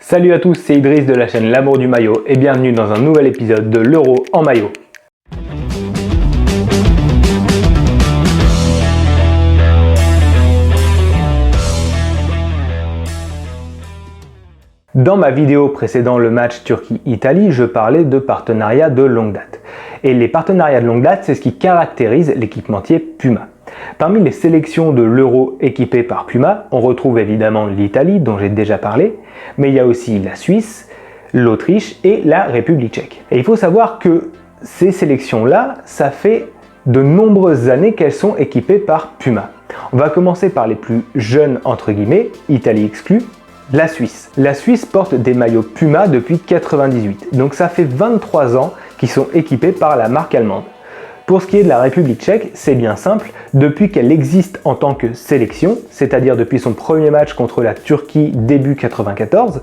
Salut à tous, c'est Idriss de la chaîne L'amour du maillot et bienvenue dans un nouvel épisode de l'Euro en maillot. Dans ma vidéo précédant le match Turquie-Italie, je parlais de partenariats de longue date. Et les partenariats de longue date, c'est ce qui caractérise l'équipementier Puma. Parmi les sélections de l'Euro équipées par Puma, on retrouve évidemment l'Italie, dont j'ai déjà parlé, mais il y a aussi la Suisse, l'Autriche et la République tchèque. Et il faut savoir que ces sélections-là, ça fait de nombreuses années qu'elles sont équipées par Puma. On va commencer par les plus jeunes, entre guillemets, Italie exclue, la Suisse. La Suisse porte des maillots Puma depuis 1998, donc ça fait 23 ans qu'ils sont équipés par la marque allemande. Pour ce qui est de la République tchèque, c'est bien simple, depuis qu'elle existe en tant que sélection, c'est-à-dire depuis son premier match contre la Turquie début 1994,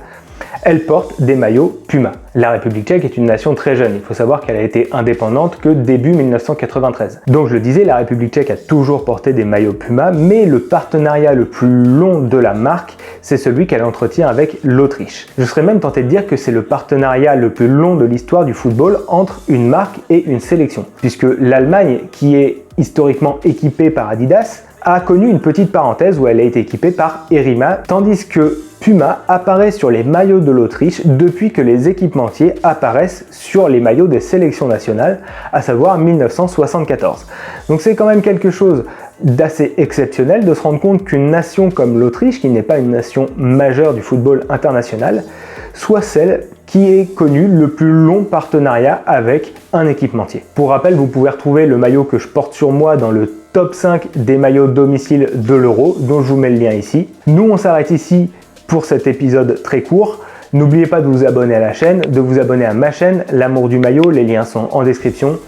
elle porte des maillots Puma. La République tchèque est une nation très jeune, il faut savoir qu'elle a été indépendante que début 1993. Donc je le disais, la République tchèque a toujours porté des maillots Puma, mais le partenariat le plus long de la marque, c'est celui qu'elle entretient avec l'Autriche. Je serais même tenté de dire que c'est le partenariat le plus long de l'histoire du football entre une marque et une sélection, puisque l'Allemagne, qui est historiquement équipée par Adidas, a connu une petite parenthèse où elle a été équipée par Erima, tandis que Puma apparaît sur les maillots de l'Autriche depuis que les équipementiers apparaissent sur les maillots des sélections nationales, à savoir 1974. Donc c'est quand même quelque chose d'assez exceptionnel de se rendre compte qu'une nation comme l'Autriche, qui n'est pas une nation majeure du football international, soit celle qui ait connu le plus long partenariat avec un équipementier. Pour rappel, vous pouvez retrouver le maillot que je porte sur moi dans le top 5 des maillots domicile de l'Euro, dont je vous mets le lien ici. Nous, on s'arrête ici pour cet épisode très court. N'oubliez pas de vous abonner à la chaîne, de vous abonner à ma chaîne, L'amour du maillot, les liens sont en description.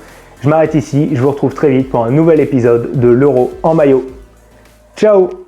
Je m'arrête ici, je vous retrouve très vite pour un nouvel épisode de l'Euro en maillot. Ciao!